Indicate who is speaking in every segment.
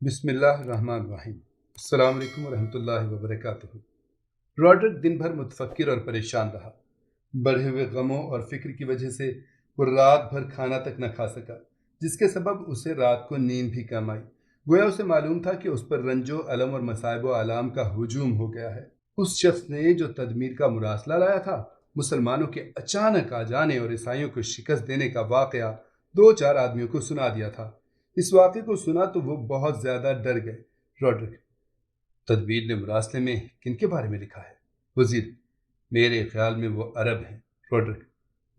Speaker 1: بسم اللہ الرحمن الرحیم۔ السلام علیکم ورحمۃ اللہ وبرکاتہ۔ راڈرک دن بھر متفکر اور پریشان رہا۔ بڑھے ہوئے غموں اور فکر کی وجہ سے وہ رات بھر کھانا تک نہ کھا سکا، جس کے سبب اسے رات کو نیند بھی کم آئی۔ گویا اسے معلوم تھا کہ اس پر رنج و الم اور مصائب و آلام کا ہجوم ہو گیا ہے۔ اس شخص نے جو تدمیر کا مراسلہ لایا تھا، مسلمانوں کے اچانک آ جانے اور عیسائیوں کو شکست دینے کا واقعہ 2-4 آدمیوں کو سنا دیا تھا۔ اس واقعے کو سنا تو وہ بہت زیادہ ڈر گئے۔ راڈرک: تدبیر نے مراسلے میں کن کے بارے میں لکھا ہے؟ وزیر: میرے خیال میں وہ عرب ہیں۔ راڈرک: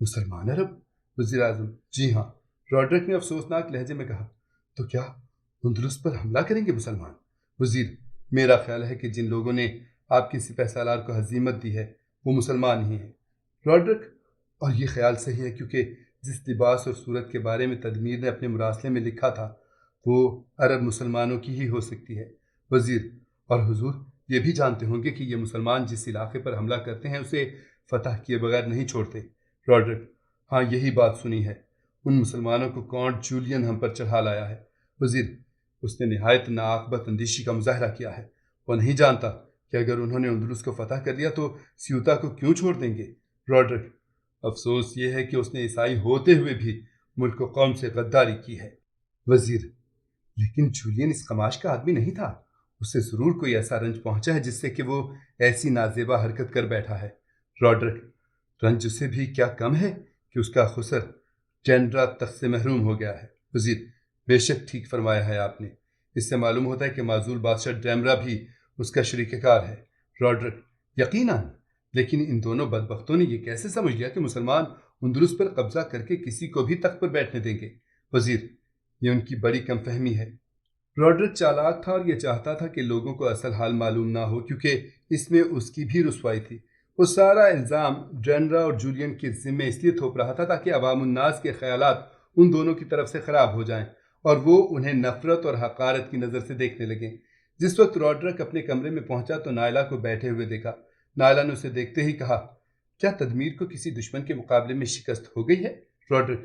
Speaker 1: مسلمان عرب؟ وزیر اعظم: جی ہاں۔ راڈرک نے افسوسناک لہجے میں کہا: تو کیا اندلس پر حملہ کریں گے مسلمان؟ وزیر: میرا خیال ہے کہ جن لوگوں نے آپ کی سپہ سالار کو ہزیمت دی ہے وہ مسلمان ہی ہیں۔ راڈرک: اور یہ خیال صحیح ہے، کیونکہ جس لباس اور صورت کے بارے میں تدمیر نے اپنے مراسلے میں لکھا تھا وہ عرب مسلمانوں کی ہی ہو سکتی ہے۔ وزیر: اور حضور یہ بھی جانتے ہوں گے کہ یہ مسلمان جس علاقے پر حملہ کرتے ہیں اسے فتح کیے بغیر نہیں چھوڑتے۔ راڈرک: ہاں، یہی بات سنی ہے۔ ان مسلمانوں کو کونٹ جولین ہم پر چڑھا لایا ہے۔ وزیر: اس نے نہایت ناعاقبت اندیشی کا مظاہرہ کیا ہے۔ وہ نہیں جانتا کہ اگر انہوں نے اندلس کو فتح کر لیا تو سیوطا کو کیوں چھوڑ دیں گے۔ راڈرک: افسوس یہ ہے کہ اس نے عیسائی ہوتے ہوئے بھی ملک و قوم سے غداری کی ہے۔ وزیر: لیکن جولین اس قماش کا آدمی نہیں تھا۔ اسے ضرور کوئی ایسا رنج پہنچا ہے جس سے کہ وہ ایسی نازیبا حرکت کر بیٹھا ہے۔ راڈرک: رنج اسے بھی کیا کم ہے کہ اس کا خسر ڈینڈرا تخت سے محروم ہو گیا ہے۔ وزیر: بے شک ٹھیک فرمایا ہے آپ نے۔ اس سے معلوم ہوتا ہے کہ معزول بادشاہ ڈیمرا بھی اس کا شریک کار ہے۔ راڈرک: یقیناً، لیکن ان دونوں بدبختوں نے یہ کیسے سمجھ لیا کہ مسلمان اندلس پر قبضہ کر کے کسی کو بھی تخت پر بیٹھنے دیں گے؟ وزیر: یہ ان کی بڑی کم فہمی ہے۔ راڈرک چالاک تھا اور یہ چاہتا تھا کہ لوگوں کو اصل حال معلوم نہ ہو، کیونکہ اس میں اس کی بھی رسوائی تھی۔ وہ سارا الزام ڈینڈرا اور جولین کے ذمے اس لیے تھوپ رہا تھا تاکہ عوام الناس کے خیالات ان دونوں کی طرف سے خراب ہو جائیں اور وہ انہیں نفرت اور حقارت کی نظر سے دیکھنے لگیں۔ جس وقت راڈرک اپنے کمرے میں پہنچا تو نائلہ کو بیٹھے ہوئے دیکھا۔ نائلہ نے اسے دیکھتے ہی کہا: کیا تدمیر کو کسی دشمن کے مقابلے میں شکست ہو گئی ہے؟ راڈرک: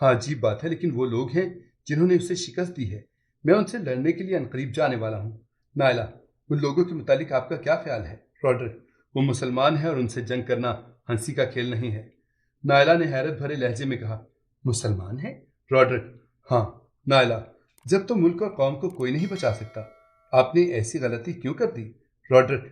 Speaker 1: ہاں، عجیب بات ہے، لیکن وہ لوگ ہیں جنہوں نے اسے شکست دی ہے۔ میں ان سے لڑنے کے لیے عنقریب جانے والا ہوں۔ نائلہ: ان لوگوں کے متعلق آپ کا کیا خیال ہے؟ راڈرک: وہ مسلمان ہیں اور ان سے جنگ کرنا ہنسی کا کھیل نہیں ہے۔ نائلہ نے حیرت بھرے لہجے میں کہا: مسلمان ہیں؟ راڈرک: ہاں۔ نائلہ: جب تو ملک اور قوم کو کوئی نہیں بچا سکتا، آپ نے ایسی غلطی کیوں کر دی؟ راڈرک: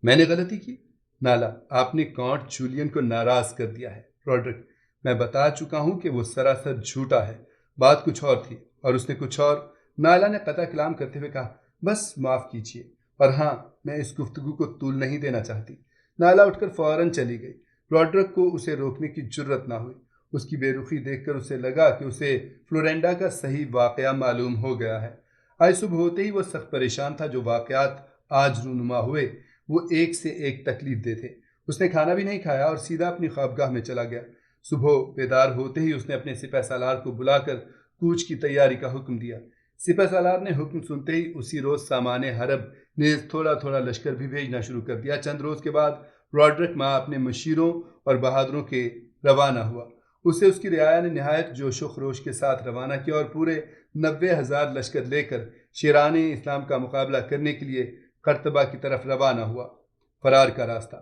Speaker 1: میں نے غلطی کی؟ نائلہ: آپ نے کونٹ جولین کو ناراض کر دیا ہے۔ راڈرک: میں بتا چکا ہوں کہ وہ سراسر جھوٹا ہے، بات کچھ اور تھی اور اس نے کچھ اور۔ نائلہ نے قطع کلام کرتے ہوئے کہا: بس معاف کیجیے، اور ہاں، میں اس گفتگو کو طول نہیں دینا چاہتی۔ نائلہ اٹھ کر فوراً چلی گئی۔ راڈرک کو اسے روکنے کی جرت نہ ہوئی۔ اس کی بے رخی دیکھ کر اسے لگا کہ اسے فلورینڈا کا صحیح واقعہ معلوم ہو گیا ہے۔ آج صبح ہوتے ہی وہ سخت پریشان تھا۔ جو واقعات آج رونما ہوئے وہ ایک سے ایک تکلیف دہ تھے۔ اس نے کھانا بھی نہیں کھایا اور سیدھا اپنی خوابگاہ میں چلا گیا۔ صبح بیدار ہوتے ہی اس نے اپنے سپہ سالار کو بلا کر کوچ کی تیاری کا حکم دیا۔ سپہ سالار نے حکم سنتے ہی اسی روز سامان حرب نیز تھوڑا تھوڑا لشکر بھی بھیجنا شروع کر دیا۔ چند روز کے بعد راڈرک ماں اپنے مشیروں اور بہادروں کے روانہ ہوا۔ اسے اس کی رعایا نے نہایت جوش و خروش کے ساتھ روانہ کیا اور پورے 90,000 لشکر لے کر شیران اسلام کا مقابلہ کرنے کے لیے قرطبہ کی طرف روانہ ہوا۔ فرار کا راستہ: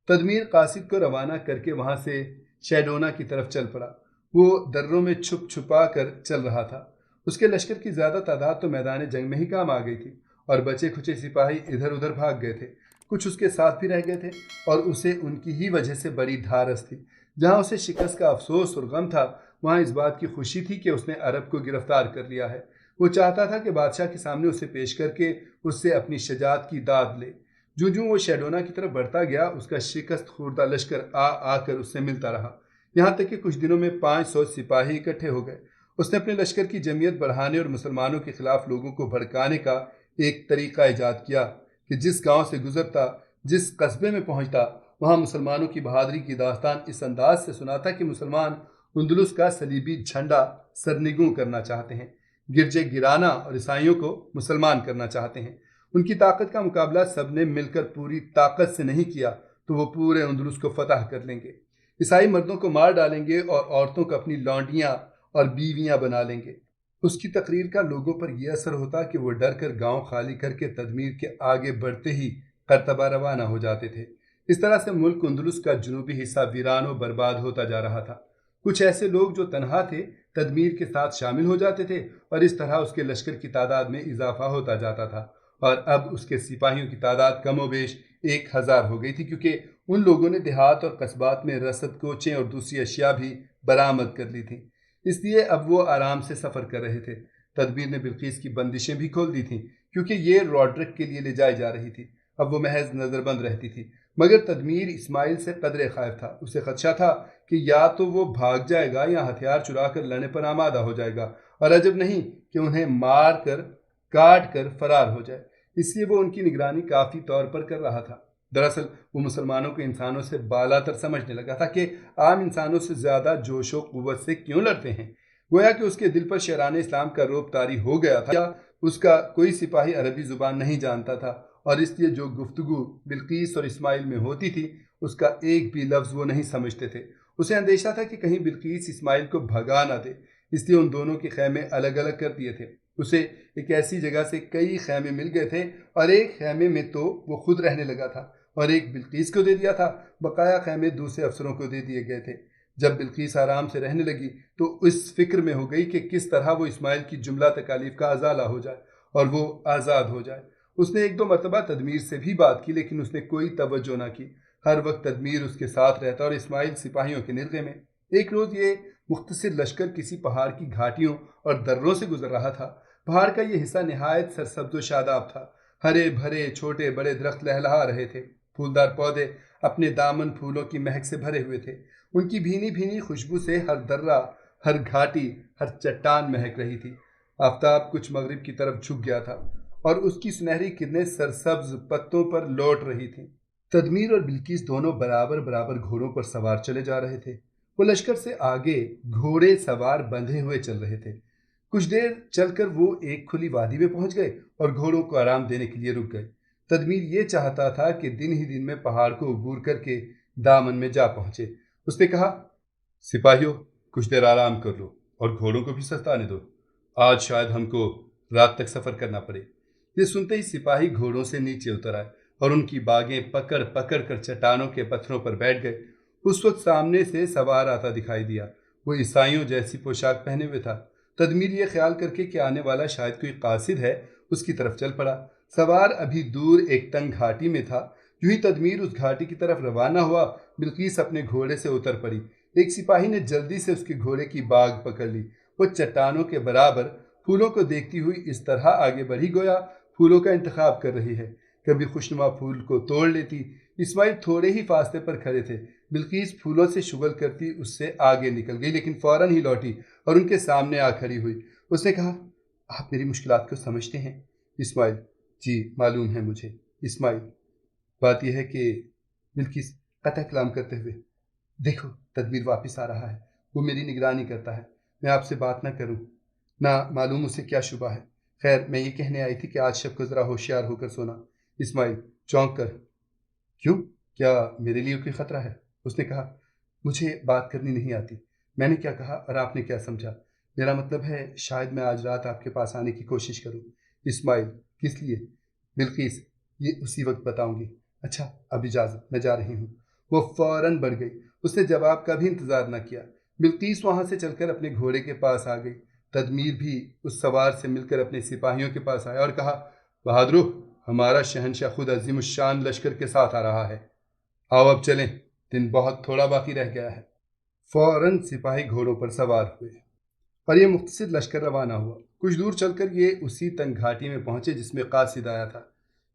Speaker 1: تدمیر قاصد کو روانہ کر کے وہاں سے شیڈونا کی طرف چل پڑا۔ وہ دروں میں چھپ چھپا کر چل رہا تھا۔ اس کے لشکر کی زیادہ تعداد تو میدان جنگ میں ہی کام آ گئی تھی اور بچے کھچے سپاہی ادھر ادھر بھاگ گئے تھے۔ کچھ اس کے ساتھ بھی رہ گئے تھے اور اسے ان کی ہی وجہ سے بڑی ڈھارس تھی۔ جہاں اسے شکست کا افسوس اور غم تھا، وہاں اس بات کی خوشی تھی کہ اس نے عرب کو گرفتار کر لیا ہے۔ وہ چاہتا تھا کہ بادشاہ کے سامنے اسے پیش کر کے اس سے اپنی شجاعت کی داد لے۔ جو وہ شیڈونا کی طرف بڑھتا گیا، اس کا شکست خوردہ لشکر آ کر اس سے ملتا رہا، یہاں تک کہ کچھ دنوں میں 500 سپاہی اکٹھے ہو گئے۔ اس نے اپنے لشکر کی جمعیت بڑھانے اور مسلمانوں کے خلاف لوگوں کو بھڑکانے کا ایک طریقہ ایجاد کیا کہ جس گاؤں سے گزرتا، جس قصبے میں پہنچتا، وہاں مسلمانوں کی بہادری کی داستان اس انداز سے سناتا کہ مسلمان اندلس کا صلیبی جھنڈا سرنگوں کرنا چاہتے ہیں، گرجے گرانا اور عیسائیوں کو مسلمان کرنا چاہتے ہیں۔ ان کی طاقت کا مقابلہ سب نے مل کر پوری طاقت سے نہیں کیا تو وہ پورے اندلس کو فتح کر لیں گے۔ عیسائی مردوں کو مار ڈالیں گے اور عورتوں کو اپنی لونڈیاں اور بیویاں بنا لیں گے۔ اس کی تقریر کا لوگوں پر یہ اثر ہوتا کہ وہ ڈر کر گاؤں خالی کر کے تدمیر کے آگے بڑھتے ہی قرطبہ روانہ ہو جاتے تھے۔ اس طرح سے ملک اندلس کا جنوبی حصہ ویران و برباد ہوتا جا رہا تھا۔ کچھ ایسے لوگ جو تنہا تھے تدمیر کے ساتھ شامل ہو جاتے تھے اور اس طرح اس کے لشکر کی تعداد میں اضافہ ہوتا جاتا تھا، اور اب اس کے سپاہیوں کی تعداد کم و بیش 1000 ہو گئی تھی، کیونکہ ان لوگوں نے دیہات اور قصبات میں رسد، کوچیں اور دوسری اشیاء بھی برآمد کر لی تھیں۔ اس لیے اب وہ آرام سے سفر کر رہے تھے۔ تدبیر نے بلقیس کی بندشیں بھی کھول دی تھیں، کیونکہ یہ روڈرک کے لیے لے جائی جا رہی تھی۔ اب وہ محض نظر بند رہتی تھی، مگر تدمیر اسماعیل سے قدرے خائف تھا۔ اسے خدشہ تھا کہ یا تو وہ بھاگ جائے گا یا ہتھیار چرا کر لڑنے پر آمادہ ہو جائے گا، اور عجب نہیں کہ انہیں مار کر کاٹ کر فرار ہو جائے۔ اس لیے وہ ان کی نگرانی کافی طور پر کر رہا تھا۔ دراصل وہ مسلمانوں کو انسانوں سے بالا تر سمجھنے لگا تھا کہ عام انسانوں سے زیادہ جوش و قوت سے کیوں لڑتے ہیں۔ گویا کہ اس کے دل پر شیران اسلام کا رعب طاری ہو گیا تھا، یا اس کا کوئی سپاہی عربی زبان نہیں جانتا تھا، اور اس لیے جو گفتگو بلقیس اور اسماعیل میں ہوتی تھی اس کا ایک بھی لفظ وہ نہیں سمجھتے تھے۔ اسے اندیشہ تھا کہ کہیں بلقیس اسماعیل کو بھگا نہ دے، اس لیے ان دونوں کے خیمے الگ الگ کر دیے تھے۔ اسے ایک ایسی جگہ سے کئی خیمے مل گئے تھے، اور ایک خیمے میں تو وہ خود رہنے لگا تھا اور ایک بلقیس کو دے دیا تھا۔ بقایا خیمے دوسرے افسروں کو دے دیے گئے تھے۔ جب بلقیس آرام سے رہنے لگی تو اس فکر میں ہو گئی کہ کس طرح وہ اسماعیل کی جملہ تکالیف کا ازالہ ہو جائے اور وہ آزاد ہو جائے۔ اس نے 1-2 مرتبہ تدمیر سے بھی بات کی، لیکن اس نے کوئی توجہ نہ کی۔ ہر وقت تدمیر اس کے ساتھ رہتا اور اسماعیل سپاہیوں کے نرغے میں۔ ایک روز یہ مختصر لشکر کسی پہاڑ کی گھاٹیوں اور دروں سے گزر رہا تھا۔ پہاڑ کا یہ حصہ نہایت سرسبز و شاداب تھا۔ ہرے بھرے چھوٹے بڑے درخت لہلہا رہے تھے۔ پھولدار پودے اپنے دامن پھولوں کی مہک سے بھرے ہوئے تھے۔ ان کی بھینی بھینی خوشبو سے ہر درہ، ہر گھاٹی، ہر چٹان مہک رہی تھی۔ آفتاب کچھ مغرب کی طرف جھک گیا تھا اور اس کی سنہری کرنیں سرسبز پتوں پر لوٹ رہی تھیں۔ تدمیر اور بلقیس دونوں برابر برابر گھوڑوں پر سوار چلے جا رہے تھے۔ وہ لشکر سے آگے گھوڑے سوار بندھے ہوئے چل رہے تھے۔ کچھ دیر چل کر وہ ایک کھلی وادی میں پہنچ گئے اور گھوڑوں کو آرام دینے کے لیے رک گئے۔ تدمیر یہ چاہتا تھا کہ دن ہی دن میں پہاڑ کو عبور کر کے دامن میں جا پہنچے۔ اس نے کہا، سپاہیوں، کچھ دیر آرام کر لو اور گھوڑوں کو بھی سستانے دو۔ آج شاید ہم کو رات تک سفر کرنا پڑے۔ یہ سنتے ہی سپاہی گھوڑوں سے نیچے اتر آئے اور ان کی باگیں پکڑ پکڑ کر چٹانوں کے پتھروں پر بیٹھ گئے۔ اس وقت سامنے سے سوار آتا دکھائی دیا۔ وہ عیسائیوں جیسی پوشاک پہنے ہوئے تھا۔ تدمیر یہ خیال کر کے کہ آنے والا شاید کوئی قاصد ہے، اس کی طرف چل پڑا۔ سوار ابھی دور ایک تنگ گھاٹی میں تھا۔ جو ہی تدمیر اس گھاٹی کی طرف روانہ ہوا، بلقیس اپنے گھوڑے سے اتر پڑی۔ ایک سپاہی نے جلدی سے اس کے گھوڑے کی باگ پکڑ لی۔ وہ چٹانوں کے برابر پھولوں کو دیکھتی ہوئی اس طرح آگے بڑھی گویا پھولوں کا انتخاب کر رہی ہے۔ کبھی خوشنما پھول کو توڑ لیتی۔ اسماعیل تھوڑے ہی فاصلے پر کھڑے تھے۔ بلقیس پھولوں سے شغل کرتی اس سے آگے نکل گئی، لیکن فوراً ہی لوٹی اور ان کے سامنے آ کھڑی ہوئی۔ اس نے کہا، آپ میری مشکلات کو سمجھتے ہیں؟ اسماعیل، جی معلوم ہے مجھے۔ اسماعیل، بات یہ ہے کہ بلقیس قطع کلام کرتے ہوئے، دیکھو تدبیر واپس آ رہا ہے، وہ میری نگرانی کرتا ہے، میں آپ سے بات نہ کروں، نہ معلوم اسے کیا شبہ ہے۔ خیر میں یہ کہنے آئی تھی کہ آج شب کو ذرا ہوشیار ہو کر سونا۔ اسماعیل چونک کر، کیوں، کیا میرے لیے کوئی خطرہ ہے؟ اس نے کہا، مجھے بات کرنی نہیں آتی، میں نے کیا کہا اور آپ نے کیا سمجھا؟ میرا مطلب ہے شاید میں آج رات آپ کے پاس آنے کی کوشش کروں۔ اسماعیل، کس لیے؟ بلقیس، یہ اسی وقت بتاؤں گی۔ اچھا اب اجازت، میں جا رہی ہوں۔ وہ فوراً بڑھ گئی۔ اس نے جواب کا بھی انتظار نہ کیا۔ بلقیس وہاں سے چل کر اپنے گھوڑے کے پاس آ گئی۔ تدمیر بھی اس سوار سے مل کر اپنے سپاہیوں کے پاس آیا اور کہا، بہادرو، ہمارا شہنشاہ خود عظیم الشان لشکر کے ساتھ آ رہا ہے، آؤ اب چلیں، دن بہت تھوڑا باقی رہ گیا ہے۔ فوراً سپاہی گھوڑوں پر سوار ہوئے اور یہ مختصر لشکر روانہ ہوا۔ کچھ دور چل کر یہ اسی تنگ گھاٹی میں پہنچے جس میں قاصد آیا تھا۔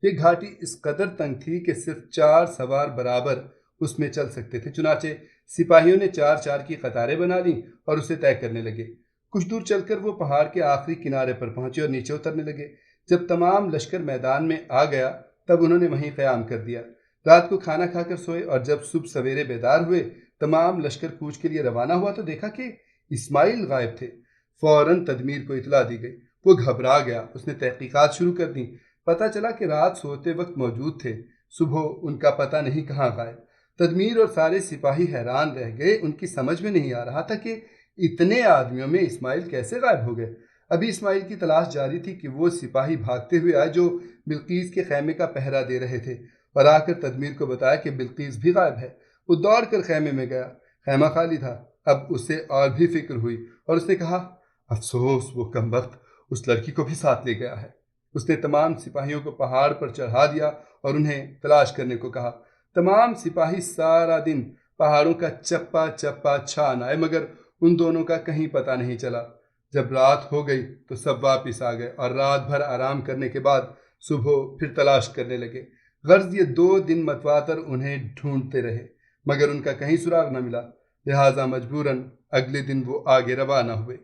Speaker 1: یہ گھاٹی اس قدر تنگ تھی کہ صرف 4 سوار برابر اس میں چل سکتے تھے، چنانچہ سپاہیوں نے 4 کی قطاریں بنا لیں اور اسے طے کرنے لگے۔ کچھ دور چل کر وہ پہاڑ کے آخری کنارے پر پہنچے اور نیچے اترنے لگے۔ جب تمام لشکر میدان میں آ گیا تب انہوں نے وہیں قیام کر دیا۔ رات کو کھانا کھا کر سوئے اور جب صبح سویرے بیدار ہوئے، تمام لشکر کوچ کے لیے روانہ ہوا تو دیکھا کہ اسماعیل غائب تھے۔ فوراً تدمیر کو اطلاع دی گئی۔ وہ گھبرا گیا۔ اس نے تحقیقات شروع کر دیں۔ پتہ چلا کہ رات سوتے وقت موجود تھے، صبح ان کا پتہ نہیں کہاں غائب۔ تدمیر اور سارے سپاہی حیران رہ گئے۔ ان کی سمجھ میں نہیں آ رہا تھا کہ اتنے آدمیوں میں اسماعیل کیسے غائب ہو گئے۔ ابھی اسماعیل کی تلاش جاری تھی کہ وہ سپاہی بھاگتے ہوئے آئے جو بلقیس کے خیمے کا پہرا دے رہے تھے، اور آ کر تدمیر کو بتایا کہ بلقیس بھی غائب ہے۔ وہ دوڑ کر خیمے میں گیا، خیمہ خالی تھا۔ اب اسے اور بھی فکر ہوئی اور اس نے کہا، افسوس وہ کمبخت اس لڑکی کو بھی ساتھ لے گیا ہے۔ اس نے تمام سپاہیوں کو پہاڑ پر چڑھا دیا اور انہیں تلاش کرنے کو کہا۔ تمام سپاہی سارا دن پہاڑوں کا چپا چپا چھان آئے، مگر ان دونوں کا کہیں پتہ نہیں چلا۔ جب رات ہو گئی تو سب واپس آ گئے اور رات بھر آرام کرنے کے بعد صبح پھر تلاش کرنے لگے۔ غرض یہ 2 دن متواتر انہیں ڈھونڈتے رہے، مگر ان کا کہیں سراغ نہ ملا، لہٰذا مجبوراً اگلے دن وہ آگے روانہ ہوئے۔